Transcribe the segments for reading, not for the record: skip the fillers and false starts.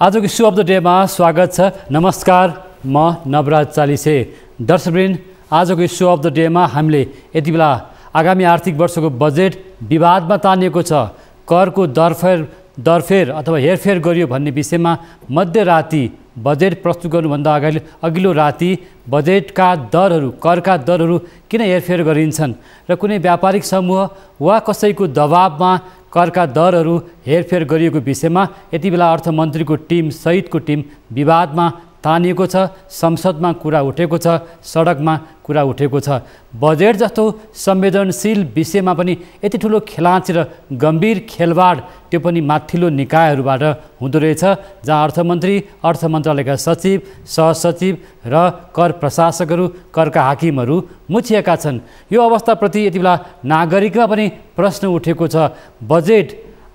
आजको issue of the डेमा स्वागत छ। नमस्कार, म नवराज चालिसे। दर्शकवृन्द, आजको इस्यु अफ द डेमा हामीले यति बेला आगामी आर्थिक वर्षको बजेट विवादमा तानिएको छ। करको दरफेर अथवा हेरफेर गरियो भन्ने विषयमा मध्यराति बजेट प्रस्तुत गर्नुभन्दा अघिल्लो राति बजेटका दरहरू, करका दरहरू किन हेरफेर गरिन्छन् र कुनै व्यापारिक समूह वा कसैको दबावमा करका दरहरू हेरफेर गरिएको विषयमा यति बेला अर्थमन्त्रीको टिम सहितको टिम विवादमा तानिएको छ। संसदमा कुरा उठेको छ, सडकमा कुरा उठेको छ। बजेट जस्तो संवेदनशील विषयमा पनि यति ठुलो खेलाँची र गम्भीर खेलवाड त्यो पनि माथिल्लो निकायहरूबाट हुँदो रहेछ, जहाँ अर्थमन्त्री, अर्थ मन्त्रालयका सचिव, सहसचिव र कर प्रशासकहरू, करका हाकिमहरू मुछिएका छन्। यो अवस्थाप्रति यति बेला नागरिकमा पनि प्रश्न उठेको छ। बजेट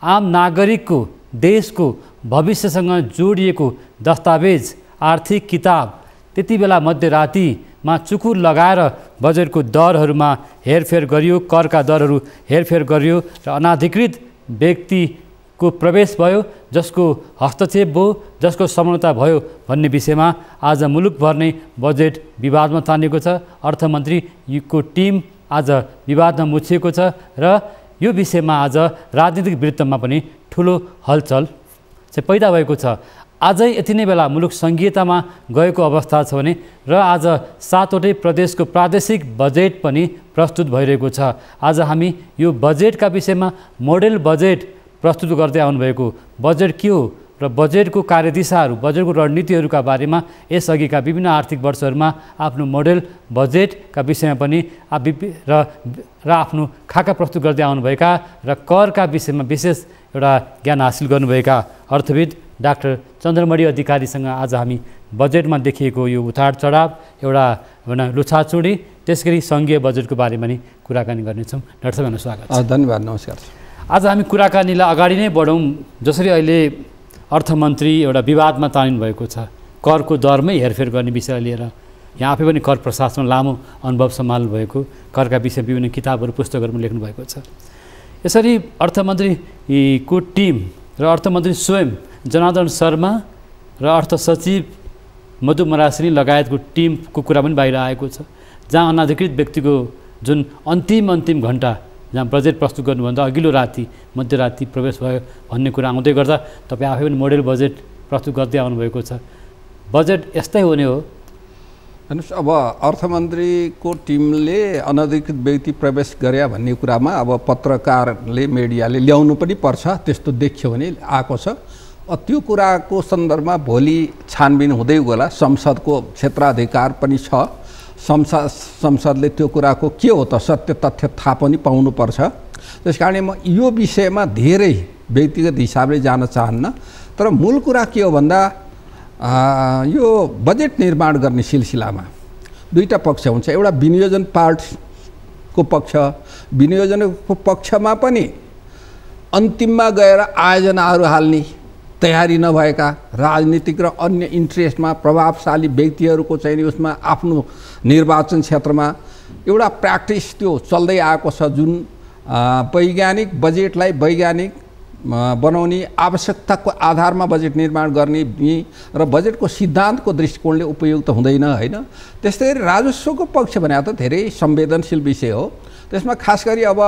आम नागरिकको, देशको भविष्यसँग जोडिएको दस्तावेज, आर्थिक किताब त्यति बेला मध्यरातिमा चुकुर लगाएर बजेटको दरहरूमा हेरफेर गरियो, करका दरहरू हेरफेर गरियो र अनाधिकृत व्यक्तिको प्रवेश भयो, जसको हस्तक्षेप भयो, जसको संलग्नता भयो भन्ने विषयमा आज मुलुकभर नै बजेट विवादमा तानिएको छ। अर्थमन्त्रीको टिम आज विवादमा मुछिएको छ र यो विषयमा आज राजनीतिक वृत्तमा पनि ठुलो हलचल चाहिँ पैदा भएको छ। आजै यति नै बेला मुलुक सङ्घीयतामा गएको अवस्था छ भने र आज 7वटै प्रदेशको प्रादेशिक बजेट पनि प्रस्तुत भइरहेको छ। आज हामी यो बजेटका विषयमा मोडेल बजेट प्रस्तुत गर्दै आउनुभएको बजेट के हो र बजेटको कार्यदिशाहरू, बजेटको रणनीतिहरूका बारेमा यसअघिका विभिन्न आर्थिक वर्षहरूमा आफ्नो मोडेल बजेटका विषयमा पनि र आफ्नो खाका प्रस्तुत गर्दै आउनुभएका र करका विषयमा विशेष एउटा ज्ञान हासिल गर्नुभएका अर्थविद डाक्टर चन्द्रमणि अधिकारीसँग आज हामी बजेटमा देखिएको यो उतार चढाव, एउटा लुछाचुडी, त्यसगरी सङ्घीय बजेटको बारेमा नि कुराकानी गर्नेछौँ। डाक्टर साहब, स्वागत छ। धन्यवाद, नमस्कार। आज हामी कुराकानीलाई अगाडि नै बढौँ। जसरी अहिले अर्थमन्त्री एउटा विवादमा तानिनु भएको छ, करको दरमै हेरफेर गर्ने विषय लिएर। यहाँ आफै पनि कर प्रशासनमा लामो अनुभव सम्हाल्नु भएको, करका विषय विभिन्न किताबहरू, पुस्तकहरू पनि लेख्नु भएको छ। यसरी अर्थमन्त्रीको टिम र अर्थमन्त्री स्वयं जनार्दन शर्मा र अर्थ सचिव मधु मरासिनी लगायतको टिमको कुरा पनि बाहिर आएको छ, जहाँ अनाधिकृत व्यक्तिको जुन अन्तिम घन्टा, जहाँ बजेट प्रस्तुत गर्नुभन्दा अघिल्लो राति मध्यराति प्रवेश भयो भन्ने कुरा आउँदै गर्दा तपाईँ आफै पनि मोडेल बजेट प्रस्तुत गर्दै आउनुभएको छ। बजेट यस्तै हुने हो? हेर्नुहोस्, अब अर्थमन्त्रीको टिमले अनधिकृत व्यक्ति प्रवेश गरे भन्ने कुरामा अब पत्रकारले, मिडियाले ल्याउनु पनि पर्छ, त्यस्तो देखियो भने आएको छ। त्यो कुराको सन्दर्भमा भोलि छानबिन हुँदै गला। संसदको क्षेत्राधिकार पनि छ, संसदले त्यो कुराको के हो त सत्य तथ्य थाहा पनि पाउनुपर्छ। त्यस कारणले म यो विषयमा धेरै व्यक्तिगत हिसाबले जान चाहन्न। तर मूल कुरा के हो भन्दा यो बजेट निर्माण गर्ने सिलसिलामा दुईटा पक्ष हुन्छ। एउटा विनियोजन पार्टको पक्ष, विनियोजनको पक्षमा पनि अन्तिममा गएर आयोजनाहरू हाल्ने तयारी नभएका राजनीतिक र अन्य इन्ट्रेस्टमा प्रभावशाली व्यक्तिहरूको चाहिँ उसमा आफ्नो निर्वाचन क्षेत्रमा एउटा प्र्याक्टिस त्यो चल्दै आएको छ, जुन वैज्ञानिक बजेटलाई वैज्ञानिक बनाउने, आवश्यकताको आधारमा बजेट निर्माण गर्ने र बजेटको सिद्धान्तको दृष्टिकोणले उपयुक्त हुँदैन, होइन। त्यस्तै गरी राजस्वको पक्ष भने त धेरै संवेदनशील विषय हो। त्यसमा खास गरी अब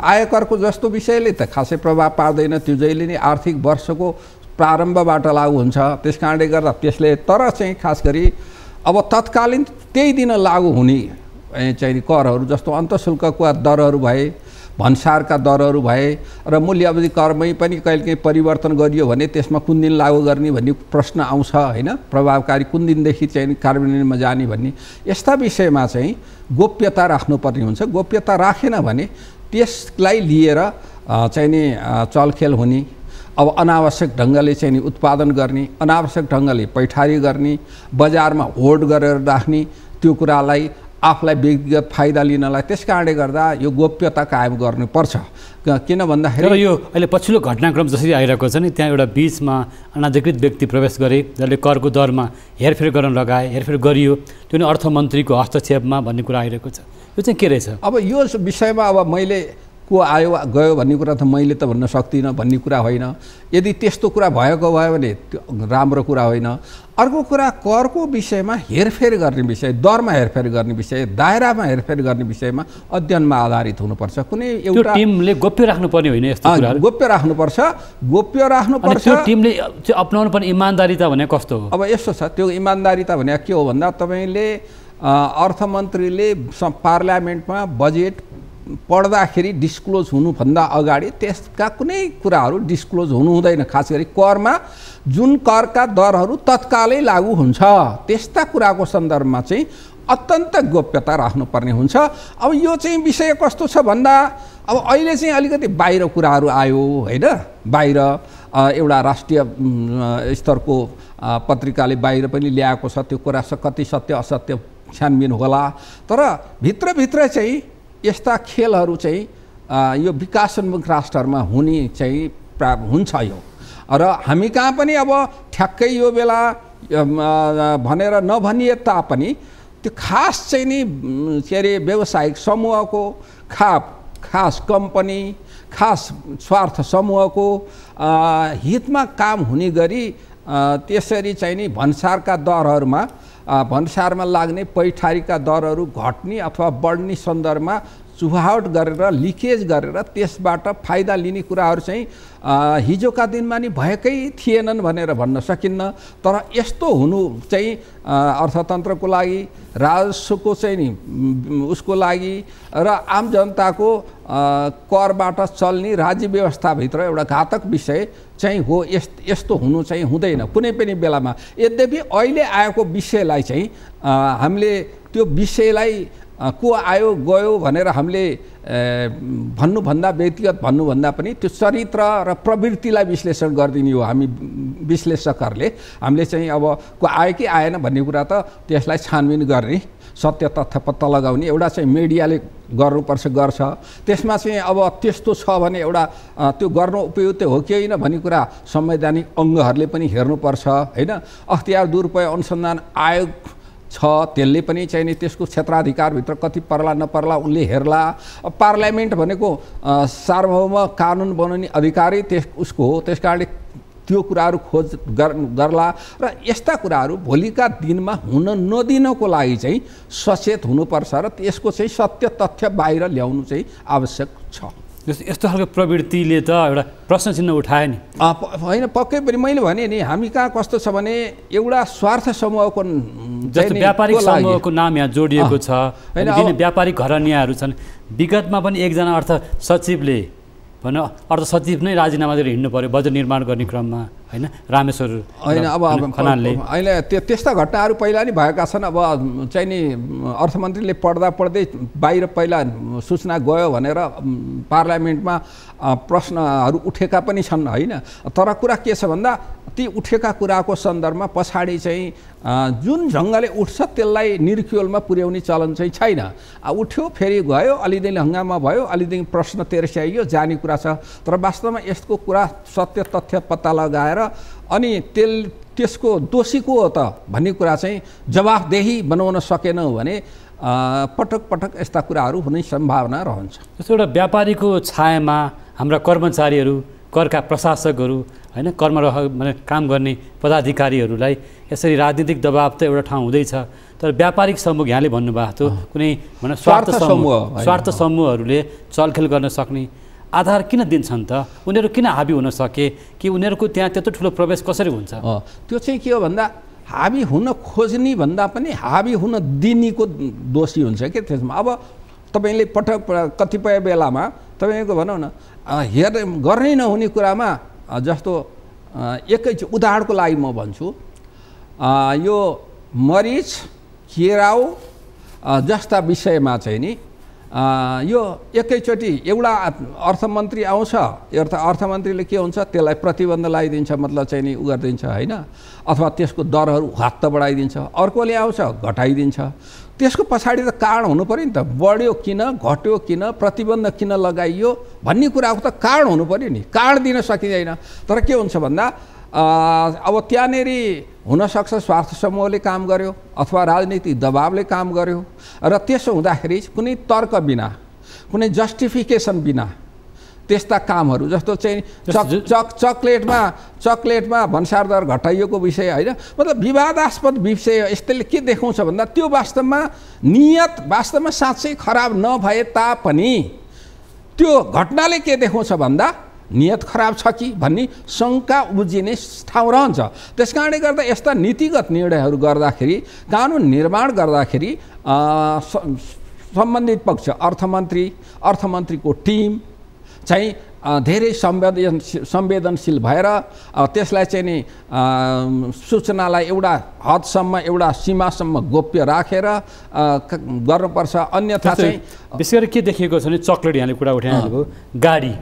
आयकरको जस्तो विषयले त खासै प्रभाव पार्दैन, त्यो जहिले नै आर्थिक वर्षको प्रारम्भबाट लागू हुन्छ। त्यस कारणले गर्दा त्यसले, तर चाहिँ खास गरी अब तत्कालीन त्यही दिन लागू हुने चाहिँ करहरू जस्तो अन्तःशुल्कको दरहरू भए, भन्सारका दरहरू भए र मूल्य अवधि करमै पनि कहिलेकाहीँ परिवर्तन गरियो भने त्यसमा कुन दिन लागू गर्ने भन्ने प्रश्न आउँछ, होइन। प्रभावकारी कुन दिनदेखि चाहिँ कार्यान्वयनमा जाने भन्ने यस्ता विषयमा चाहिँ गोप्यता राख्नुपर्ने हुन्छ। गोप्यता राखेन भने त्यसलाई लिएर चाहिँ नि चलखेल हुने, अब अनावश्यक ढङ्गले चाहिँ नि उत्पादन गर्ने, अनावश्यक ढङ्गले पैठारी गर्ने, बजारमा होल्ड गरेर राख्ने, त्यो कुरालाई आफूलाई व्यक्तिगत फाइदा लिनलाई। त्यस कारणले गर्दा यो गोप्यता कायम गर्नुपर्छ। किन भन्दाखेरि यो अहिले पछिल्लो घटनाक्रम जसरी आइरहेको छ नि, त्यहाँ एउटा बिचमा अनाधिकृत व्यक्ति प्रवेश गरे, जसले करको दरमा हेरफेर गर्न लगाए, हेरफेर गरियो, त्यो नि अर्थमन्त्रीको हस्तक्षेपमा भन्ने कुरा आइरहेको छ। यो चाहिँ के रहेछ? अब यो विषयमा अब मैले को आयो गयो भन्ने कुरा त मैले त भन्न सक्दिनँ भन्ने कुरा होइन। यदि त्यस्तो कुरा भएको भयो भने त्यो राम्रो कुरा होइन। अर्को कुरा करको विषयमा हेरफेर गर्ने विषय, दरमा हेरफेर गर्ने विषय, दायरामा हेरफेर गर्ने विषयमा अध्ययनमा आधारित हुनुपर्छ। कुनै एउटा टिमले गोप्य राख्नुपर्ने होइन, यस्तो कुराहरू गोप्य राख्नुपर्छ, गोप्य राख्नुपर्छ। त्यो टिमले चाहिँ अपनाउनु पर्ने इमान्दारिता भने कस्तो हो? अब यस्तो छ, त्यो इमान्दारिता भने के हो भन्दा तपाईँले अर्थमन्त्रीले पार्लियामेन्टमा बजेट पढ्दाखेरि डिस्क्लोज हुनुभन्दा अगाडि त्यसका कुनै कुराहरू डिस्क्लोज हुनु हुँदैन। खास गरी करमा जुन करका दरहरू तत्कालै लागू हुन्छ त्यस्ता कुराको सन्दर्भमा चाहिँ अत्यन्त गोप्यता राख्नुपर्ने हुन्छ। अब यो चाहिँ विषय कस्तो छ भन्दा अब अहिले चाहिँ अलिकति बाहिर कुराहरू आयो होइन, बाहिर एउटा राष्ट्रिय स्तरको पत्रिकाले बाहिर पनि ल्याएको छ, त्यो कुरा कति सत्य असत्य छानबिन होला। तर भित्रभित्र चाहिँ यस्ता खेलहरू चाहिँ यो विकासोन्मुख राष्ट्रहरूमा हुने चाहिँ हुन्छ यो। र हामी कहाँ पनि अब ठ्याक्कै यो बेला भनेर नभनिए तापनि त्यो खास चाहिँ नि के अरे व्यावसायिक समूहको खास कम्पनी, खास स्वार्थ समूहको हितमा काम हुने गरी त्यसरी चाहिँ नि भन्सारका दरहरूमा भन्सारमा लाग्ने पैठारीका दरहरू घट्ने अथवा बढ्ने सन्दर्भमा चुहावट गरेर लिकेज गरेर त्यसबाट फाइदा लिने कुराहरू चाहिँ हिजोका दिनमा नि भएकै थिएनन् भनेर भन्न सकिन्न। तर यस्तो हुनु चाहिँ अर्थतन्त्रको लागि, राजस्वको चाहिँ नि उसको लागि र आम जनताको करबाट चल्ने राज्य व्यवस्थाभित्र एउटा घातक विषय चाहिँ हो। यस्तो हुनु चाहिँ हुँदैन कुनै पनि बेलामा। यद्यपि अहिले आएको विषयलाई चाहिँ हामीले त्यो विषयलाई को आयो गयो भनेर हामीले भन्नुभन्दा व्यक्तिगत भन्नुभन्दा पनि त्यो चरित्र र प्रवृत्तिलाई विश्लेषण गरिदिने हो हामी विश्लेषकहरूले। हामीले चाहिँ अब को आयो कि आएन भन्ने कुरा त त्यसलाई छानबिन गर्ने, सत्य तथ्य पत्ता लगाउने एउटा चाहिँ मिडियाले गर्नुपर्छ, गर्छ। त्यसमा चाहिँ अब त्यस्तो छ भने एउटा त्यो गर्न उपयुक्त हो कि होइन भन्ने कुरा संवैधानिक अङ्गहरूले पनि हेर्नुपर्छ होइन। अख्तियार दुरुपयोग अनुसन्धान आयोग छ, त्यसले पनि चाहिँ नि त्यसको क्षेत्राधिकारभित्र कति पर्ला नपर्ला उनले हेर्ला। पार्लियामेन्ट भनेको सार्वभौम कानुन बनाउने अधिकारी उसको हो, त्यस कारणले त्यो कुराहरू खोज गर्ला र यस्ता कुराहरू भोलिका दिनमा हुन नदिनको लागि चाहिँ सचेत हुनुपर्छ र त्यसको चाहिँ सत्य तथ्य बाहिर ल्याउनु चाहिँ आवश्यक छ। यस्तो खालको प्रवृत्तिले त एउटा प्रश्न चिन्ह उठायो नि होइन, पक्कै पनि मैले भने नि हामी कहाँ कस्तो छ भने एउटा स्वार्थ समूहको जस्तो व्यापारिक समूहको नाम यहाँ जोडिएको छ होइन। व्यापारिक घरनियाहरू छन्। विगतमा पनि एकजना अर्थ सचिवले भनौँ अर्थ सचिव नै राजीनामा दिएर हिँड्नु पर्यो बजेट निर्माण गर्ने क्रममा होइन, रामेश्वर होइन। अब खनालले अहिले त्यस्ता घटनाहरू पहिला नि भएका छन्। अब चाहिँ नि अर्थमन्त्रीले पढ्दै बाहिर पहिला सूचना गयो भनेर पार्लियामेन्टमा प्रश्नहरू उठेका पनि छन् होइन। तर कुरा के छ भन्दा ती उठेका कुराको सन्दर्भमा पछाडि चाहिँ जुन ढङ्गले उठ्छ त्यसलाई निर्क्युलमा पुर्याउने चलन चाहिँ छैन। उठ्यो फेरि गयो, अलिदिन हङ्गामा भयो, अलिदिन प्रश्न तेर्स्याइयो, जाने कुरा छ। तर वास्तवमा यसको कुरा सत्य तथ्य पत्ता लगाएर अनि त्यसको दोषी को हो त भन्ने कुरा चाहिँ जवाफदेही बनाउन सकेनौँ भने पटक पटक यस्ता कुराहरू हुने सम्भावना रहन्छ। जस्तो एउटा व्यापारीको छायामा हाम्रा कर्मचारीहरू, करका प्रशासकहरू होइन, कर्म माने काम गर्ने पदाधिकारीहरूलाई यसरी राजनीतिक दबाब त एउटा ठाउँ हुँदैछ। तर व्यापारिक समूह यहाँले भन्नुभएको थियो कुनै भने स्वार्थ समूहहरूले चलखेल गर्न सक्ने आधार किन दिन्छन् त? उनीहरू किन हाबी हुन सके कि उनीहरूको त्यहाँ त्यत्रो ठुलो प्रवेश कसरी हुन्छ? त्यो चाहिँ के हो भन्दा हाबी हुन खोज्ने भन्दा पनि हाबी हुन दिनेको दोषी हुन्छ कि त्यसमा। अब तपाईँले कतिपय बेलामा तपाईँको भनौँ न गर्नै नहुने कुरामा जस्तो एकैचोटि उदाहरणको लागि म भन्छु, यो मरिच केराउ जस्ता विषयमा चाहिँ नि यो एकैचोटि एउटा अर्थमन्त्री आउँछ, अर्थमन्त्रीले के हुन्छ त्यसलाई प्रतिबन्ध लगाइदिन्छ, मतलब चाहिँ नि उ गरिदिन्छ होइन, अथवा त्यसको दरहरू हात बढाइदिन्छ। अर्कोले आउँछ घटाइदिन्छ। त्यसको पछाडि त कारण हुनु पऱ्यो नि त, बढ्यो किन, घट्यो किन, प्रतिबन्ध किन लगाइयो भन्ने कुराको त कारण हुनु पऱ्यो नि। कारण दिन सकिँदैन। तर के हुन्छ भन्दा अब त्यहाँनेरि हुनसक्छ स्वार्थ समूहले काम गर्यो अथवा राजनीतिक दबावले काम गर्यो र त्यसो हुँदाखेरि कुनै तर्क बिना कुनै जस्टिफिकेसन बिना त्यस्ता कामहरू जस्तो चाहिँ चकलेटमा भन्सार दर घटाइएको विषय होइन, मतलब विवादास्पद विषय यसले के देखाउँछ भन्दा त्यो वास्तवमा नियत वास्तवमा साँच्चै खराब नभए तापनि त्यो घटनाले के देखाउँछ भन्दा नियत खराब छ कि भन्ने शङ्का उब्जिने ठाउँ रहन्छ। त्यस कारणले गर्दा यस्ता नीतिगत निर्णयहरू गर्दाखेरि, कानुन निर्माण गर्दाखेरि सम्बन्धित पक्ष अर्थमन्त्रीको टिम चाहिँ धेरै संवेदनशील भएर त्यसलाई चाहिँ नि सूचनालाई एउटा हदसम्म एउटा सीमासम्म गोप्य राखेर गर्नुपर्छ। अन्यथा चाहिँ विशेष गरी के देखिएको छ भने चक्लेट यहाँले कुरा उठाइहाल्नुभयो, गाडी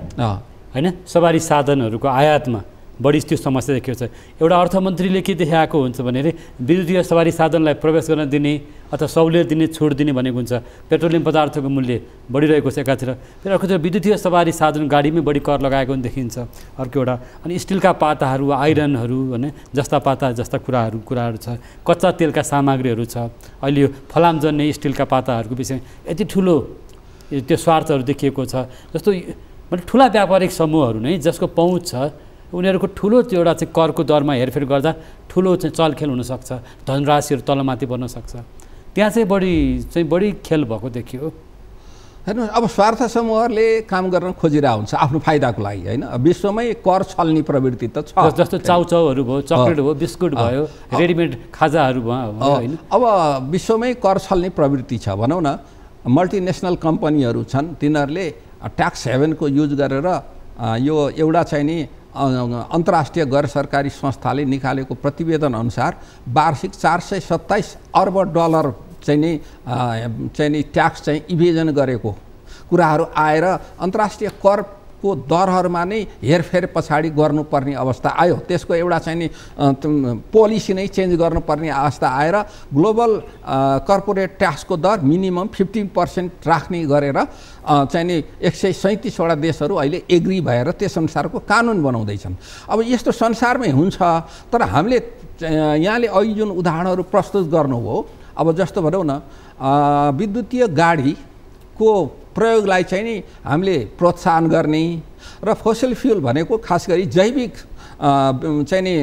होइन सवारी साधनहरूको आयातमा बढी त्यो समस्या देखिएको छ। एउटा अर्थमन्त्रीले के देखाएको हुन्छ भने विद्युतीय सवारी साधनलाई प्रवेश गर्न दिने अथवा सहुलियत दिने, छुट दिने भनेको हुन्छ। पेट्रोलियम पदार्थको मूल्य बढिरहेको छ एकातिर, फेरि अर्कोतिर विद्युतीय सवारी साधन गाडीमै बढी कर लगाएको पनि देखिन्छ अर्को एउटा। अनि स्टिलका पाताहरू, आइरनहरू होइन जस्ता पाता जस्ता कुराहरू छ, कच्चा तेलका सामग्रीहरू छ। अहिले यो फलाम जन्ने स्टिलका पाताहरूको विषय यति ठुलो त्यो स्वार्थहरू देखिएको छ। जस्तो मतलब ठुला व्यापारिक समूहहरू नै जसको पहुँच छ उनीहरूको ठुलो त्यो एउटा चाहिँ करको दरमा हेरफेर गर्दा ठुलो चाहिँ चलखेल हुनसक्छ, धनराशिहरू तलमाथि बढ्न सक्छ। त्यहाँ चाहिँ बढी खेल भएको देखियो। हेर्नुहोस्, अब स्वार्थ समूहहरूले काम गर्न खोजिरहेको हुन्छ आफ्नो फाइदाको लागि होइन। विश्वमै कर छल्ने प्रवृत्ति त छ, जस्तो चाउचाउहरू भयो, चक्लेट भयो, बिस्कुट भयो, रेडिमेड खाजाहरू भयो होइन। अब विश्वमै कर छल्ने प्रवृत्ति छ भनौँ न। मल्टिनेसनल कम्पनीहरू छन्, तिनीहरूले ट्याक्स हेभनको युज गरेर यो एउटा चाहिँ नि अन्तर्राष्ट्रिय गैर सरकारी संस्थाले निकालेको प्रतिवेदन अनुसार वार्षिक 427 अर्ब डलर चाहिँ नि ट्याक्स चाहिँ इभेजन गरेको कुराहरू आएर अन्तर्राष्ट्रिय करको दरहरूमा नै हेरफेर पछाडि गर्नुपर्ने अवस्था आयो। त्यसको एउटा चाहिँ नि पोलिसी नै चेन्ज गर्नुपर्ने अवस्था आएर ग्लोबल कर्पोरेट ट्याक्सको दर मिनिमम 15% राख्ने गरेर चाहिँ नि 137वटा देशहरू अहिले एग्री भएर त्यसअनुसारको कानुन बनाउँदैछन्। अब यस्तो संसारमै हुन्छ, तर हामीले यहाँले अघि जुन उदाहरणहरू प्रस्तुत गर्नुभयो, अब जस्तो भनौँ न विद्युतीय गाडीको प्रयोगलाई चाहिँ नि हामीले प्रोत्साहन गर्ने र फोसिल फ्युल भनेको खास गरी जैविक चाहिँ नि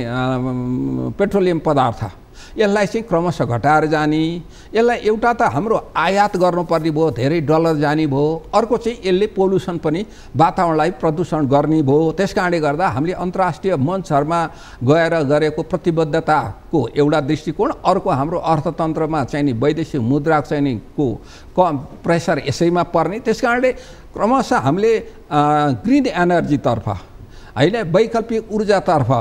पेट्रोलियम पदार्थ यसलाई चाहिँ क्रमशः घटाएर जाने, यसलाई एउटा त हाम्रो आयात गर्नुपर्ने भयो, धेरै डलर जाने भयो, अर्को चाहिँ यसले पोल्युसन पनि वातावरणलाई प्रदूषण गर्ने भयो। त्यस कारणले गर्दा हामीले अन्तर्राष्ट्रिय मञ्चहरूमा गएर गरेको प्रतिबद्धताको एउटा दृष्टिकोण, अर्को हाम्रो अर्थतन्त्रमा चाहिँ नि वैदेशिक मुद्रा चाहिँ नि को कम प्रेसर यसैमा पर्ने। त्यस कारणले क्रमशः हामीले ग्रिन एनर्जीतर्फ होइन वैकल्पिक ऊर्जातर्फ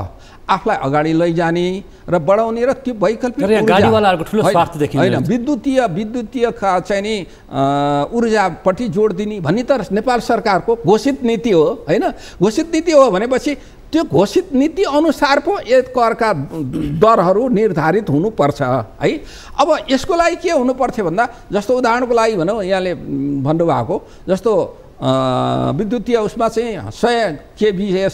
आफूलाई अगाडि लैजाने र बढाउने र त्यो वैकल्पिक गाडीवालाहरूको ठुलो स्वार्थ देखिन्छ होइन विद्युतीय चाहिँ नि ऊर्जापट्टि जोड दिने भन्ने त नेपाल सरकारको घोषित नीति हो होइन। घोषित नीति हो भनेपछि त्यो घोषित नीति अनुसार पो करका दरहरू निर्धारित हुनुपर्छ है। अब यसको लागि के हुनुपर्थ्यो भन्दा जस्तो उदाहरणको लागि भनौँ, यहाँले भन्नुभएको जस्तो विद्युतीय उसमा चाहिँ 100 kVA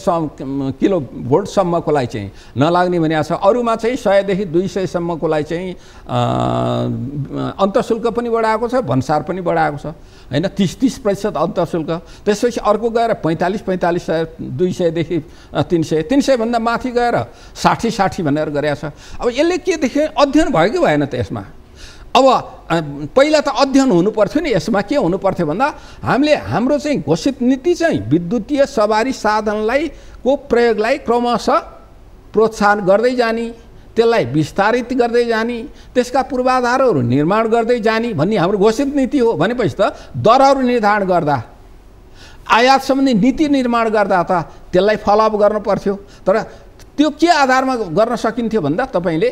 किलो भोल्टसम्मको लागि चाहिँ नलाग्ने भनेको छ। अरूमा चाहिँ 100 देखि 200 सम्मको लागि चाहिँ अन्तःशुल्क पनि बढाएको छ, भन्सार पनि बढाएको छ होइन, 30% अन्तःशुल्क। त्यसपछि अर्को गएर 45 200 देखि 300 भन्दा माथि गएर 60 भनेर गरेको छ। अब यसले के देख्यो, अध्ययन भयो कि भएन त यसमा? अब पहिला त अध्ययन हुनुपर्थ्यो नि। यसमा के हुनुपर्थ्यो भन्दा हामीले हाम्रो चाहिँ घोषित नीति चाहिँ विद्युतीय सवारी साधनलाई को प्रयोगलाई क्रमशः प्रोत्साहन गर्दै जाने, त्यसलाई विस्तारित गर्दै जाने, त्यसका पूर्वाधारहरू निर्माण गर्दै जाने भन्ने हाम्रो घोषित नीति हो। भनेपछि त दरहरू निर्धारण गर्दा, आयात सम्बन्धी नीति निर्माण गर्दा त त्यसलाई फलोअप गर्नु पर्थ्यो। तर त्यो के आधारमा गर्न सकिन्थ्यो भन्दा तपाईँले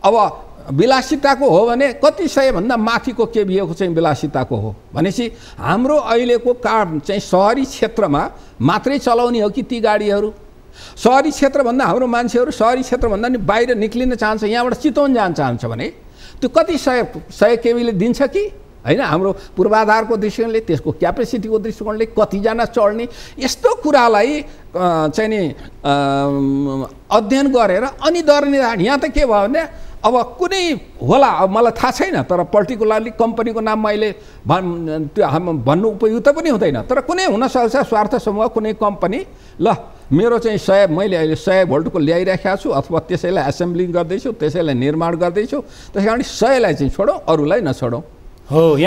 अब विलासिताको हो भने कति सय भन्दा माथिको केभीएको चाहिँ विलासिताको हो भनेपछि हाम्रो अहिलेको कार चाहिँ सहरी क्षेत्रमा मात्रै चलाउने हो कि ती गाडीहरू? सहरी क्षेत्रभन्दा हाम्रो मान्छेहरू सहरी क्षेत्रभन्दा नि बाहिर निक्लिन चाहन्छ, यहाँबाट चितवन जान चाहन्छ भने त्यो कति सय केभीले दिन्छ कि होइन? हाम्रो पूर्वाधारको दृष्टिकोणले, त्यसको क्यापेसिटीको दृष्टिकोणले कतिजना चढ्ने, यस्तो कुरालाई चाहिँ नि अध्ययन गरेर अनि दर निर्धारण। यहाँ त के भयो भने अब कुनै होला, अब मलाई थाहा छैन, तर पर्टिकुलरली कम्पनीको नाम मैले भन्नु उपयुक्त पनि हुँदैन, तर कुनै हुनसक्छ स्वार्थ समूह कुनै कम्पनी, ल मेरो चाहिँ 100 मैले अहिले 100 भोल्टको ल्याइराखेको छु अथवा त्यसैलाई एसेम्बलिङ गर्दैछु, त्यसैलाई निर्माण गर्दैछु, त्यस कारण 100लाई चाहिँ छोडौँ, अरूलाई नछोडौँ। हो,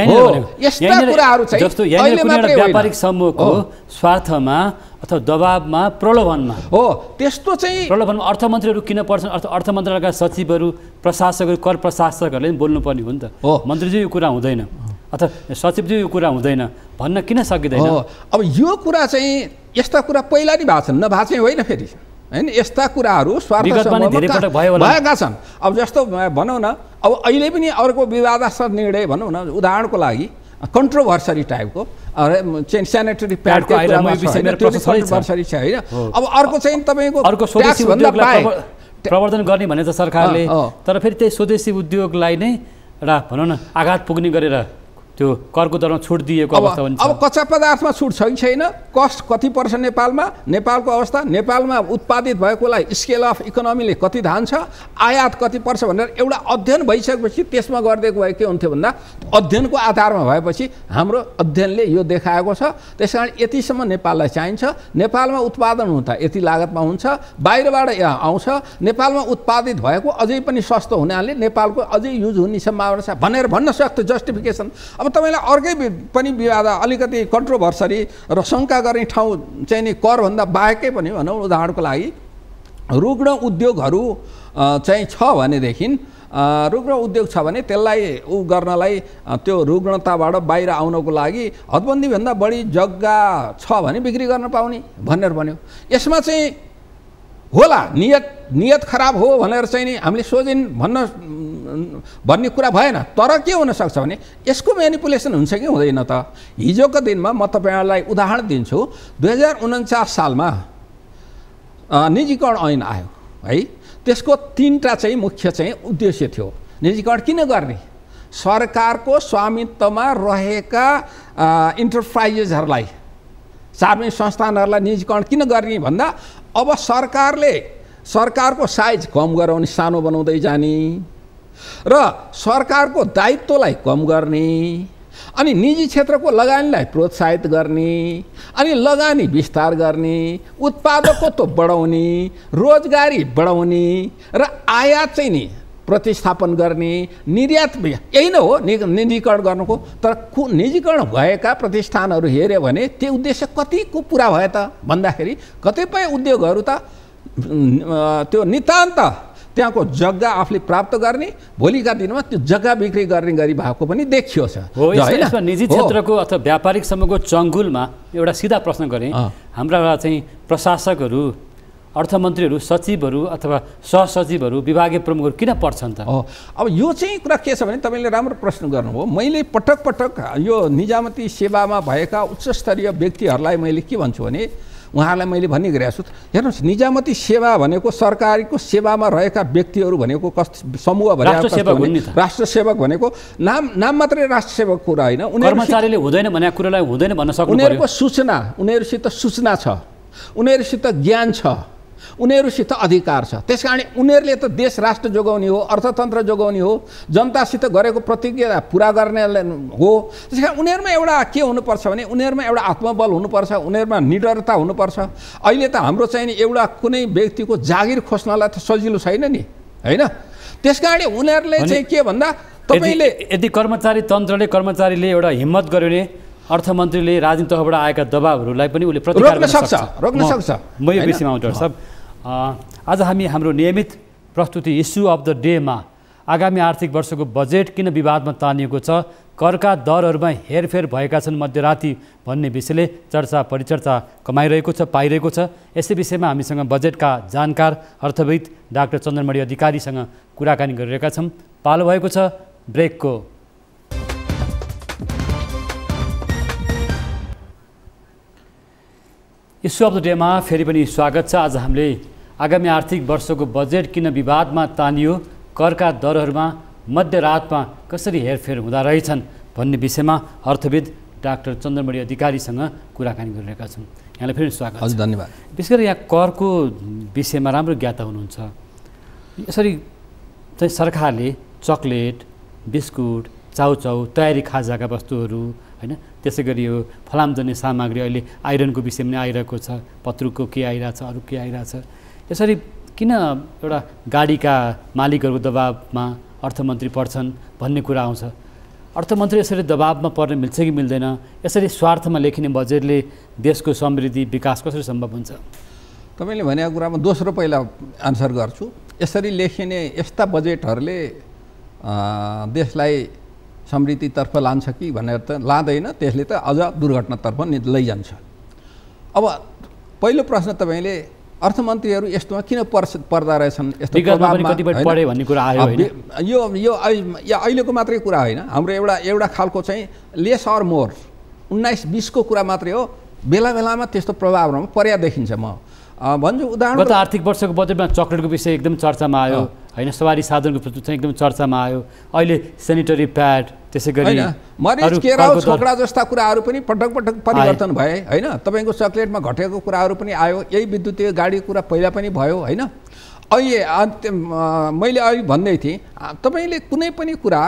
यस्ता कुराहरू चाहिँ जस्तो यहाँनिर कुनै एउटा व्यापारिक समूहको स्वार्थमा अथवा दबावमा, प्रलोभनमा हो, त्यस्तो चाहिँ प्रलोभनमा अर्थमन्त्रीहरू किन पर्छन्? अर्थ मन्त्रालयका सचिवहरू, प्रशासकहरू, कर प्रशासकहरूले पनि बोल्नुपर्ने हो नि त। मन्त्रीजी यो कुरा हुँदैन अथवा सचिवजी यो कुरा हुँदैन भन्न किन सकिँदैन? अब यो कुरा चाहिँ यस्ता कुरा पहिला नि भएको छन्, नभएको चाहिँ होइन फेरि, होइन? यस्ता कुराहरू स्वार्थ भएका छन्। अब जस्तो भनौँ न, अब अहिले पनि अर्को विवादास्पद निर्णय भनौँ न, उदाहरणको लागि कन्ट्रोभर्सरी टाइपको चाहिँ सेनेटरी प्याडको कन्ट्रोभर्सरी छ, होइन? अब अर्को चाहिँ तपाईँको स्वदेशी उद्योगलाई प्रवर्धन गर्ने भने त सरकारले, तर फेरि त्यही स्वदेशी उद्योगलाई नै एउटा भनौँ न आघात पुग्ने गरेर त्यो करको दरमा छुट दिएको अवस्था पनि छ। अब कच्चा पदार्थमा छुट छ कि छैन? कस्ट कति पर्छ नेपालमा? नेपालको अवस्था, नेपालमा उत्पादित भएकोलाई स्केल अफ इकोनोमीले कति धान्छ, आयात कति पर्छ भनेर एउटा अध्ययन भइसकेपछि त्यसमा गरिदिएको भए के हुन्थ्यो भन्दा अध्ययनको आधारमा भएपछि हाम्रो अध्ययनले यो देखाएको छ। त्यस कारण यतिसम्म नेपाललाई चाहिन्छ, नेपालमा उत्पादन हुँदा यति लागतमा हुन्छ, बाहिरबाट यहाँ आउँछ, नेपालमा उत्पादित भएको अझै पनि सस्तो हुनाले नेपालको अझै युज हुने सम्भावना छ भनेर भन्न सक्छ जस्टिफिकेसन। अब तपाईँलाई अर्कै पनि विवाद अलिकति कन्ट्रोभर्सरी र शङ्का गर्ने ठाउँ चाहिँ नि करभन्दा बाहेकै पनि भनौँ, उदाहरणको लागि रुग्ण उद्योगहरू चाहिँ छ भनेदेखि, रुग्ण उद्योग छ भने त्यसलाई गर्नलाई त्यो रुग्णताबाट बाहिर आउनको लागि हदबन्दीभन्दा बढी जग्गा छ भने बिक्री गर्न पाउने भनेर भन्यो। यसमा चाहिँ होला नियत खराब हो भनेर चाहिँ नि हामीले सोझिन भन्ने कुरा भएन, तर के हुनसक्छ भने यसको म्यानिपुलेसन हुन्छ कि हुँदैन त? हिजोको दिनमा म तपाईँहरूलाई उदाहरण दिन्छु। 2049 सालमा निजीकरण ऐन आयो है, त्यसको 3टा चाहिँ मुख्य चाहिँ उद्देश्य थियो। निजीकरण किन गर्ने? सरकारको स्वामित्वमा रहेका इन्टरप्राइजेसहरूलाई, सार्वजनिक संस्थानहरूलाई निजीकरण किन गर्ने भन्दा अब सरकारको साइज कम गराउने, सानो बनाउँदै जाने र सरकारको दायित्वलाई कम गर्ने, अनि निजी क्षेत्रको लगानीलाई प्रोत्साहित गर्ने, अनि लगानी विस्तार गर्ने, उत्पादकत्व बढाउने, रोजगारी बढाउने र आयात चाहिँ नि प्रतिस्थापन गर्ने, निर्यात, यही नै हो निजीकरण गर्नुको। तर निजीकरण भएका प्रतिष्ठानहरू हेऱ्यो भने त्यो उद्देश्य कतिको पुरा भयो त भन्दाखेरि कतिपय उद्योगहरू त त्यो नितान्त त्यहाँको जग्गा आफूले प्राप्त गर्ने, भोलिका दिनमा त्यो जग्गा बिक्री गर्ने गरी भएको पनि देखियो छ। यसमा निजी क्षेत्रको अथवा व्यापारिक समूहको चङ्गुलमा एउटा सिधा प्रश्न गरेँ, हाम्रा चाहिँ प्रशासकहरू, अर्थमन्त्रीहरू, सचिवहरू अथवा सहसचिवहरू, विभागीय प्रमुखहरू किन पर्छन् त? अब यो चाहिँ कुरा के छ भने तपाईँले राम्रो प्रश्न गर्नुभयो। मैले पटक पटक यो निजामती सेवामा भएका उच्चस्तरीय व्यक्तिहरूलाई मैले के भन्छु भने उहाँहरूलाई मैले भन्ने गरेको छु, हेर्नुहोस् निजामती सेवा भनेको सरकारको सेवामा रहेका व्यक्तिहरू भनेको समूह भनेको राष्ट्र सेवक भनेको नाम मात्रै राष्ट्र सेवक कुरा होइन, कर्मचारीले हुँदैन भनेको कुरालाई हुँदैन भन्न सक्नु पर्यो। उनीहरूको सूचना, उनीहरूसित सूचना छ, उनीहरूसित ज्ञान छ, उनीहरूसित अधिकार छ। त्यसकारण उनीहरूले त देश राष्ट्र जोगाउने हो, अर्थतन्त्र जोगाउने हो, जनतासित गरेको प्रतिज्ञा पुरा गर्ने हो। त्यसकारण उनीहरूमा एउटा के हुनुपर्छ भने उनीहरूमा एउटा आत्मबल हुनुपर्छ, उनीहरूमा निडरता हुनुपर्छ। अहिले त हाम्रो चाहिँ नि एउटा कुनै व्यक्तिको जागिर खोज्नलाई त सजिलो छैन नि, होइन? त्यसकारण उनीहरूले चाहिँ के भन्दा तपाईँले यदि कर्मचारीले एउटा हिम्मत गर्यो भने अर्थमन्त्रीले राजनीतिक तहबाट आएका दबावहरूलाई पनि उसले प्रतिकार गर्न सक्छ। म यो विषयमा डाक्टर साहब, आज हामी हाम्रो नियमित प्रस्तुति इस्यु अफ द डेमा आगामी आर्थिक वर्षको बजेट किन विवादमा तानिएको छ, करका दरहरूमा हेरफेर भएका छन् मध्यराति भन्ने विषयले चर्चा परिचर्चा कमाइरहेको छ, पाइरहेको छ। यसै विषयमा हामीसँग बजेटका जानकार अर्थविद डाक्टर चन्द्रमणि अधिकारीसँग कुराकानी गरिरहेका छौँ। पालो भएको छ ब्रेकको। इस्यु अफ द डेमा फेरि पनि स्वागत छ। आज हामीले आगामी आर्थिक वर्षको बजेट किन विवादमा तानियो, करका दरहरूमा मध्यरातमा कसरी हेरफेर हुँदा रहेछन् भन्ने विषयमा अर्थविद डाक्टर चन्द्रमणि अधिकारीसँग कुराकानी गरिरहेका छौँ। यहाँलाई फेरि स्वागत। हजुर, धन्यवाद। विशेष गरी यहाँ करको विषयमा राम्रो ज्ञाता हुनुहुन्छ। यसरी चाहिँ सरकारले चकलेट, बिस्कुट, चाउचाउ, तयारी खाजाका वस्तुहरू हैन, त्यसै गरी यो फलामजन्य सामग्री अहिले आइरनको विषयमा पनि आइरहेको छ, पत्रुको के आइरहेछ, अरू के आइरहेछ। यसरी किन एउटा गाडीका मालिकहरूको दबाबमा अर्थमन्त्री पर्छन् भन्ने कुरा आउँछ। अर्थमन्त्री यसरी दबाबमा पर्न मिल्छ कि मिल्दैन? यसरी स्वार्थमा लेखिने बजेटले देशको समृद्धि विकास कसरी सम्भव हुन्छ? तपाईँले भनेको कुरामा दोस्रो पहिला आन्सर गर्छु। यसरी लेखिने यस्ता बजेटहरूले देशलाई समृद्धितर्फ लान्छ कि भनेर त लाँदैन, त्यसले त अझ दुर्घटनातर्फ लैजान्छ। अब पहिलो प्रश्न तपाईँले अर्थमन्त्रीहरू यस्तोमा किन पर्दा रहेछन्, यस्तो पढे भन्ने कुरा आयो हैन? यो अहिलेको मात्रै कुरा होइन, हाम्रो एउटा खालको चाहिँ लेस अर मोर 19-20 को कुरा मात्रै हो। बेला बेलामा त्यस्तो प्रभावमा पर्या देखिन्छ। म भन्छु उदाहरण, गत आर्थिक वर्षको बजेटमा चकलेटको विषय एकदम चर्चामा आयो हैन, सवारी साधनको चाहिँ एकदम चर्चामा आयो। अहिले सेनिटरी प्याड, त्यसै गरी मरिच, केराउ, छोकडा जस्ता कुराहरू पनि पटक पटक परिवर्तन भए हैन। तपाईँको चकलेटमा घटेको कुराहरू पनि आयो। यही विद्युतीय गाडी कुरा पहिला पनि भयो हैन। अहिले मैले अहिले भन्दै थिएँ, तपाईँले कुनै पनि कुरा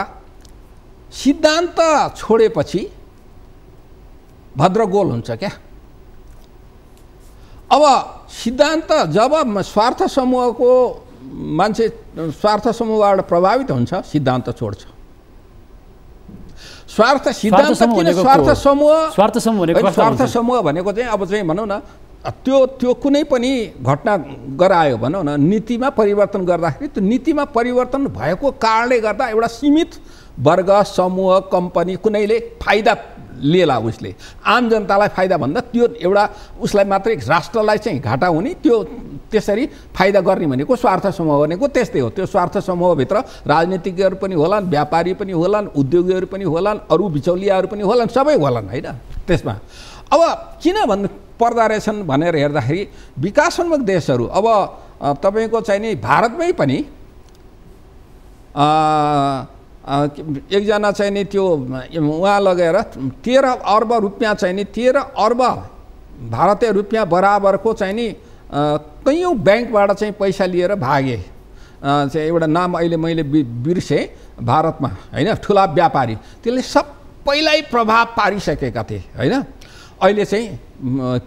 सिद्धान्त छोडेपछि भद्रगोल हुन्छ क्या। अब सिद्धान्त जब स्वार्थ समूहको मान्छे स्वार्थ समूहबाट प्रभावित हुन्छ, सिद्धान्त छोड्छ। स्वार्थ समूह भनेको चाहिँ अब चाहिँ भनौँ न, त्यो कुनै पनि घटना गरायो भनौँ न, नीतिमा परिवर्तन गर्दाखेरि त्यो नीतिमा परिवर्तन भएको कारणले गर्दा एउटा सीमित वर्ग, समूह, कम्पनी कुनैले फाइदा लिएला, उसले आम जनतालाई फाइदा भन्दा त्यो एउटा उसलाई मात्रै, राष्ट्रलाई चाहिँ घाटा हुने, त्यो त्यसरी फाइदा गर्ने भनेको स्वार्थ समूह भनेको त्यस्तै हो। त्यो स्वार्थ समूहभित्र राजनीतिज्ञहरू पनि होलान्, व्यापारी पनि होलान्, उद्योगीहरू पनि होलान्, अरू बिचौलियाहरू पनि होलान्, सबै होलान् होइन त्यसमा। अब किन भन्नु पर्दा रहेछन् भनेर हेर्दाखेरि विकासोन्मुख देशहरू, अब तपाईँको चाहिँ नि भारतमै पनि एकजना चाहिँ नि त्यो उहाँ लगेर 13 अर्ब रुपियाँ चाहिँ नि 13 अर्ब भारतीय रुपियाँ बराबरको चाहिँ नि कैयौँ ब्याङ्कबाट चाहिँ पैसा लिएर भागे। चाहिँ एउटा नाम अहिले मैले बिर्सेँ, भारतमा होइन, ठुला व्यापारी, त्यसले सबैलाई प्रभाव पारिसकेका थिए होइन। अहिले चाहिँ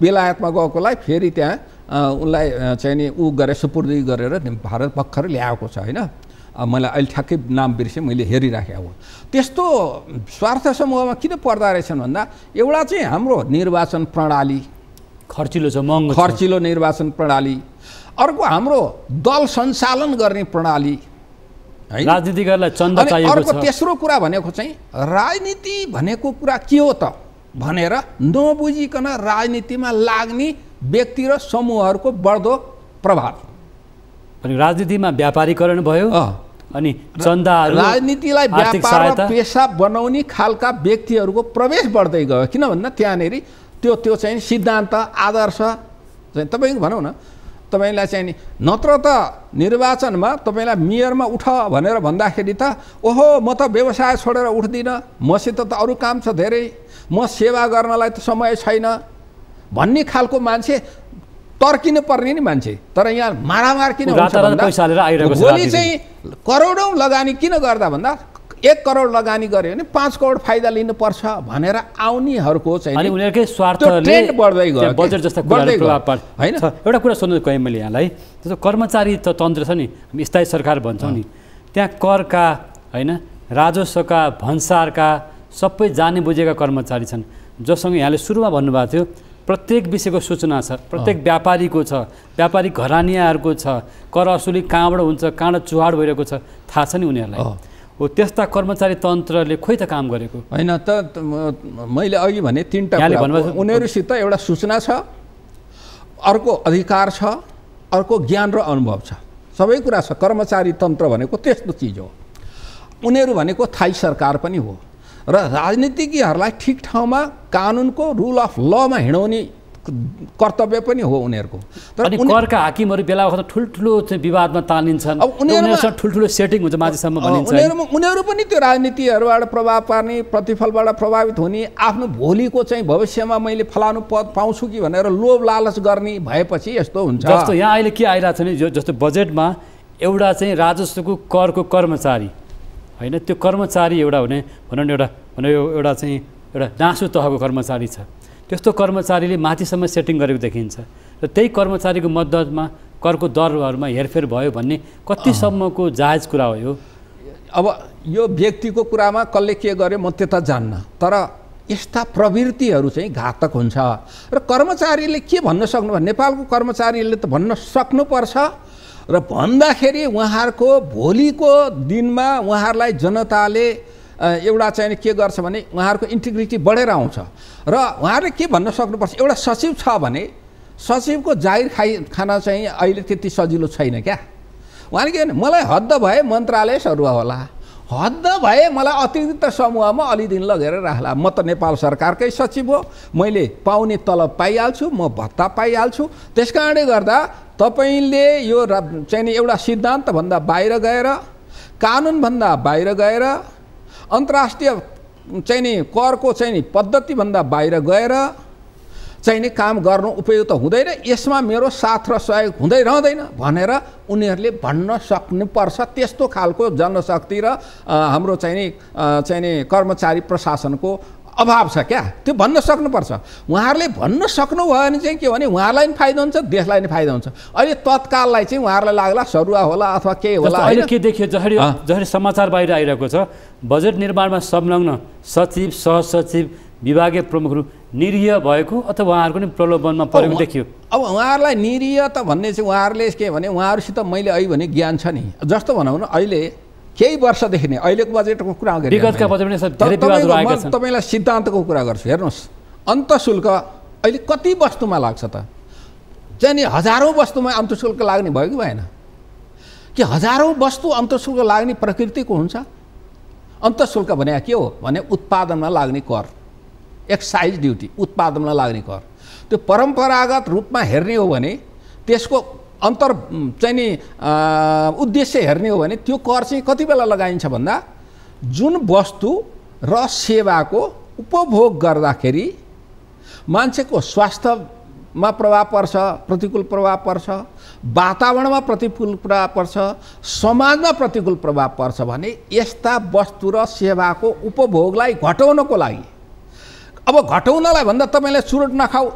बेलायतमा गएकोलाई फेरि त्यहाँ उनलाई चाहिँ नि गरे, सुपुर्दी गरेर भारत भर्खर ल्याएको छ होइन। मलाई अहिले ठ्याक्कै नाम बिर्सेँ, मैले हेरिराखेको हो। त्यस्तो स्वार्थ समूहमा किन पर्दा रहेछन् भन्दा, एउटा चाहिँ हाम्रो निर्वाचन प्रणाली खर्चिलो छ, महँगो छ, खर्चिलो निर्वाचन प्रणाली। अर्को हाम्रो दल सञ्चालन गर्ने प्रणाली, राजनीतिज्ञहरूलाई चन्दा चाहिएको छ। अर्को तेस्रो कुरा भनेको चाहिँ राजनीति भनेको कुरा के हो त भनेर नबुझिकन राजनीतिमा लाग्ने व्यक्ति र समूहहरूको बढ्दो प्रभाव। अनि राजनीतिमा व्यापारीकरण भयो, अनि चन्दाहरू, राजनीतिलाई व्यापार र पेसा बनाउने खालका व्यक्तिहरूको प्रवेश बढ्दै गयो। किन भन्दा त्यहाँनिर त्यो चाहिँ सिद्धान्त, आदर्श चाहिँ तपाईँको भनौँ न, तपाईँलाई चाहिँ नि नत्र त निर्वाचनमा तपाईँलाई मेयरमा उठ भनेर भन्दाखेरि त ओहो म त व्यवसाय छोडेर उठ्दिनँ, मसित त अरू काम छ धेरै, म सेवा गर्नलाई त समय छैन भन्ने खालको मान्छे तर्किनु पर्ने नि मान्छे। तर यहाँ मारामार किन हुन्छ भन्दा, भोलि चाहिँ करोडौँ लगानी किन गर्दा भन्दा 1 करोड लगानी गर्यो भने 5 करोड फाइदा लिनुपर्छ भनेर आउनेहरूको चाहिँ उनीहरूकै स्वार्थले बढ्दै गयो, बजेट जस्ता कुराहरू प्रभाव पार्छ हैन। एउटा कुरा सोध्नु गएँ मैले यहाँलाई, जस्तो कर्मचारी तन्त्र छ नि, हामी स्थायी सरकार भन्छौँ नि, त्यहाँ करका हैन, राजस्वका, भन्सारका सबै जाने बुझेका कर्मचारी छन्, जोसँग यहाँले सुरुमा भन्नुभएको थियो प्रत्येक विषयको सूचना छ, प्रत्येक व्यापारीको छ, व्यापारी घरानियाहरूको छ, कर असुली कहाँबाट हुन्छ, कहाँबाट चुहाड भइरहेको छ थाहा छ नि उनीहरूलाई। हो त्यस्ता कर्मचारी तन्त्रले खोइ त काम गरेको होइन त। मैले अघि भने 3टा कुरा, उनीहरूसित एउटा सूचना छ, अर्को अधिकार छ, अर्को ज्ञान र अनुभव छ, सबै कुरा छ। कर्मचारी तन्त्र भनेको त्यस्तो चिज हो। उनीहरू भनेको थाई सरकार पनि हो र राजनीतिज्ञहरूलाई ठिक ठाउँमा कानुनको रुल अफ लमा हिँडाउने कर्तव्य पनि हो उनीहरूको। तर करका हाकिमहरू बेला बखत ठुल्ठुलो चाहिँ विवादमा तानिन्छन्, अब उनीहरूसँग ठुल्ठुलो सेटिङ हुन्छ माथिसम्म भनिन्छ। उनीहरू पनि त्यो राजनीतिहरूबाट प्रभाव पार्ने, प्रतिफलबाट प्रभावित हुने, आफ्नो भोलिको चाहिँ भविष्यमा मैले फलानु पद पाउँछु कि भनेर लोभ लालच गर्ने भएपछि यस्तो हुन्छ। जस्तो यहाँ अहिले के आइरहेको छ नि, जस्तो बजेटमा एउटा चाहिँ राजस्वको करको कर्मचारी होइन, त्यो कर्मचारी एउटा हुने भनौँ न एउटा चाहिँ एउटा नासु तहको कर्मचारी छ, त्यस्तो कर्मचारीले माथिसम्म सेटिङ गरेको देखिन्छ र त्यही कर्मचारीको मद्दतमा करको दरहरूमा हेरफेर भयो भन्ने कतिसम्मको जायज कुरा हो यो? अब यो व्यक्तिको कुरामा कसले के गर्यो म त्यता जान्न, तर यस्ता प्रवृत्तिहरू चाहिँ घातक हुन्छ र कर्मचारीले के भन्न सक्नु, नेपालको कर्मचारीले त भन्न सक्नुपर्छ र भन्दाखेरि उहाँहरूको भोलिको दिनमा उहाँहरूलाई जनताले एउटा चाहिँ के गर्छ भने उहाँहरूको इन्टिग्रिटी बढेर आउँछ र उहाँहरूले के भन्न सक्नुपर्छ, एउटा सचिव छ भने सचिवको जागिर खान चाहिँ अहिले त्यति सजिलो छैन क्या। उहाँले के भने मलाई हद्द भए मन्त्रालय सरुवा होला, हद्द भए मलाई अतिरिक्त समूहमा अलि दिन लगेर राख्ला, म त नेपाल सरकारकै सचिव हो, मैले पाउने तलब पाइहाल्छु, म भत्ता पाइहाल्छु। त्यस कारणले गर्दा तपाईँले यो चाहिँ एउटा सिद्धान्तभन्दा बाहिर गएर, कानुनभन्दा बाहिर गएर, अन्तर्राष्ट्रिय चाहिँ नि करको चाहिँ नि पद्धतिभन्दा बाहिर गएर चाहिँ नि काम गर्नु उपयुक्त हुँदैन, यसमा मेरो साथ र सहयोग हुँदै रहँदैन भनेर उनीहरूले भन्न सक्नुपर्छ। त्यस्तो खालको जनशक्ति र हाम्रो चाहिँ नि कर्मचारी प्रशासनको अभाव छ क्या, त्यो भन्न सक्नुपर्छ। उहाँहरूले भन्न सक्नुभयो भने चाहिँ के भने उहाँहरूलाई पनि फाइदा हुन्छ, देशलाई पनि फाइदा हुन्छ। अहिले तत्काललाई चाहिँ उहाँहरूलाई लाग्ला सरुवा होला अथवा के होला। अहिले के देखियो, जसरी समाचार बाहिर आइरहेको छ, बजेट निर्माणमा संलग्न सचिव, सहसचिव, विभागीय प्रमुखहरू निरीह भएको अथवा उहाँहरूको नि प्रलोभनमा परेको देखियो। अब उहाँहरूलाई निरीह त भन्ने चाहिँ उहाँहरूले के भने उहाँहरूसित मैले अहिले भने ज्ञान छ नि, जस्तो भनौँ न अहिले केही वर्षदेखि नै अहिलेको बजेटको कुरा विगतका बजेटमा धेरै विवादहरू आएका छन्। तपाईँलाई सिद्धान्तको कुरा गर्छु, हेर्नुहोस् अन्तःशुल्क अहिले कति वस्तुमा लाग्छ त, चाहिँ नि हजारौँ वस्तुमा अन्तःशुल्क लाग्ने भयो कि भएन? कि हजारौँ वस्तु अन्तःशुल्क लाग्ने प्रकृतिको हुन्छ? अन्तःशुल्क भने के हो भने उत्पादनमा लाग्ने कर, एक्साइज ड्युटी, उत्पादनमा लाग्ने कर। त्यो परम्परागत रूपमा हेर्ने हो भने त्यसको अन्तर चाहिँ नि उद्देश्य हेर्ने हो भने त्यो कर चाहिँ कति बेला लगाइन्छ भन्दा जुन वस्तु र सेवाको उपभोग गर्दाखेरि मान्छेको स्वास्थ्यमा प्रभाव पर्छ, प्रतिकूल प्रभाव पर्छ, वातावरणमा प्रतिकूल प्रभाव पर्छ, समाजमा प्रतिकूल प्रभाव पर्छ भने यस्ता वस्तु र सेवाको उपभोगलाई घटाउनको लागि, अब घटाउनलाई भन्दा तपाईँले चुरोट नखाऊ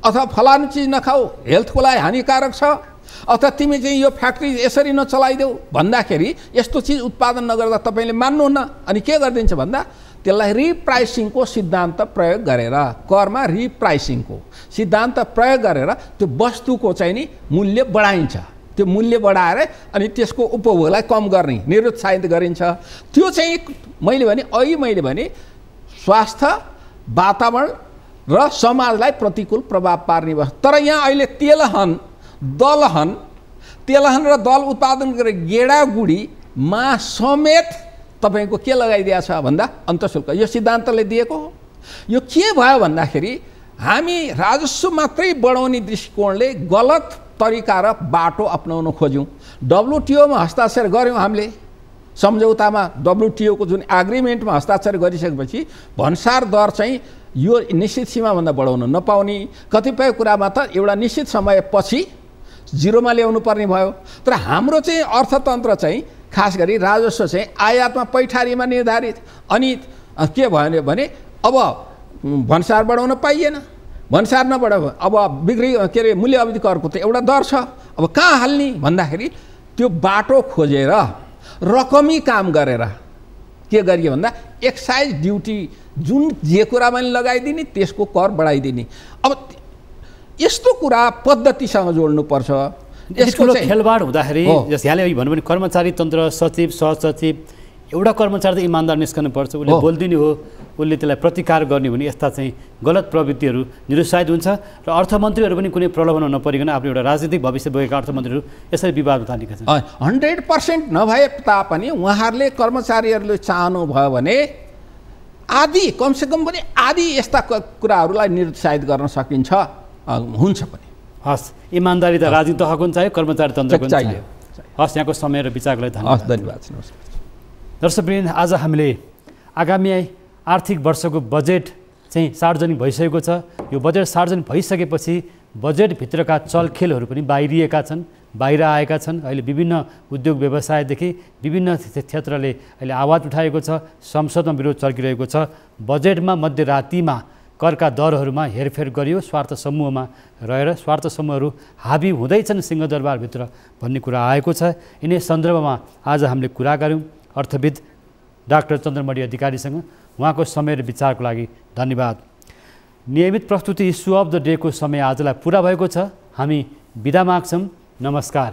अथवा फलानु चिज नखाऊ, हेल्थको लागि हानिकारक छ, अथवा तिमी चाहिँ यो फ्याक्ट्री यसरी नचलाइदेऊ भन्दाखेरि यस्तो चिज उत्पादन नगर्दा तपाईँले मान्नुहुन्न। अनि के गरिदिन्छ भन्दा त्यसलाई रिप्राइसिङको सिद्धान्त प्रयोग गरेर, करमा रिप्राइसिङको सिद्धान्त प्रयोग गरेर त्यो वस्तुको चाहिँ नि मूल्य बढाइन्छ। त्यो मूल्य बढाएर अनि त्यसको उपभोगलाई कम गर्ने, निरुत्साहित गरिन्छ। त्यो चाहिँ मैले भने स्वास्थ्य, वातावरण र समाजलाई प्रतिकूल प्रभाव पार्ने भयो। तर यहाँ अहिले तेलहन र दल उत्पादन गरेर गेडागुडीमा समेत तपाईँको के लगाइदिएको छ भन्दा अन्तःशुल्क, यो सिद्धान्तले दिएको हो। यो के भयो भन्दाखेरि हामी राजस्व मात्रै बढाउने दृष्टिकोणले गलत तरिका र बाटो अपनाउन खोज्यौँ। WTOमा हस्ताक्षर गऱ्यौँ हामीले, सम्झौतामा WTOको जुन एग्रिमेन्टमा हस्ताक्षर गरिसकेपछि भन्सार दर चाहिँ यो निश्चित सीमाभन्दा बढाउन नपाउने, कतिपय कुरामा त एउटा निश्चित समयपछि जिरोमा ल्याउनु पर्ने भयो। तर हाम्रो चाहिँ अर्थतन्त्र चाहिँ खास गरी राजस्व चाहिँ आयातमा पैठारीमा निर्धारित। अनि के भयो भने अब भन्सार बढाउन पाइएन, भन्सार नबढायो अब बिक्री के अरे मूल्य अवधि करको त एउटा दर छ, अब कहाँ हाल्ने भन्दाखेरि त्यो बाटो खोजेर रकमी काम गरेर के गरियो भन्दा एक्साइज ड्युटी जुन जे कुरामा लगाइदिने त्यसको कर बढाइदिने। अब यस्तो कुरा पद्धतिसँग जोड्नुपर्छ। यसको खेलबाड हुँदाखेरि यहाँले भन्नु भने कर्मचारी तन्त्र, सचिव, सहसचिव, एउटा कर्मचारी त इमान्दार निस्कनु पर्छ, उसले बोलिदिने हो, उसले त्यसलाई प्रतिकार गर्ने भने यस्ता चाहिँ गलत प्रवृत्तिहरू निरुत्साहित हुन्छ र अर्थमन्त्रीहरू पनि कुनै प्रलोभन नपरिकन आफ्नो एउटा राजनीतिक भविष्य बोकेका अर्थमन्त्रीहरू यसरी विवादमा तानेका छन्। 100% नभए तापनि उहाँहरूले कर्मचारीहरूले चाहनु भयो भने आदि कमसेकम पनि आदि यस्ता कुराहरूलाई निरुत्साहित गर्न सकिन्छ, हुन्छ पनि। हस्, इमान्दारी त राजनीतिक तहको पनि चाहियो, कर्मचारी तन्त्रको पनि चाहियो। हस्, यहाँको समय र विचारको लागि धन्यवाद। दर्शकवृन्द, आज हामीले आगामी आर्थिक वर्षको बजेट चाहिँ सार्वजनिक भइसकेको छ। यो बजेट सार्वजनिक भइसकेपछि बजेटभित्रका चलखेलहरू पनि बाहिरिएका छन्, बाहिर आएका छन्। अहिले विभिन्न उद्योग व्यवसायदेखि विभिन्न क्षेत्रले अहिले आवाज उठाएको छ, संसदमा विरोध चर्किरहेको छ। बजेटमा मध्यरातिमा करका दरहरूमा हेरफेर गरियो, स्वार्थ समूहमा रहेर स्वार्थ समूहहरू हाबी हुँदैछन् सिंहदरबारभित्र भन्ने कुरा आएको छ। यिनै सन्दर्भमा आज हामीले कुरा गऱ्यौँ अर्थविद डाक्टर चन्द्रमणि अधिकारीसँग। उहाँको समय र विचारको लागि धन्यवाद। नियमित प्रस्तुति इस्यु अफ द डेको समय आजलाई पुरा भएको छ। हामी बिदा माग्छौँ। नमस्कार।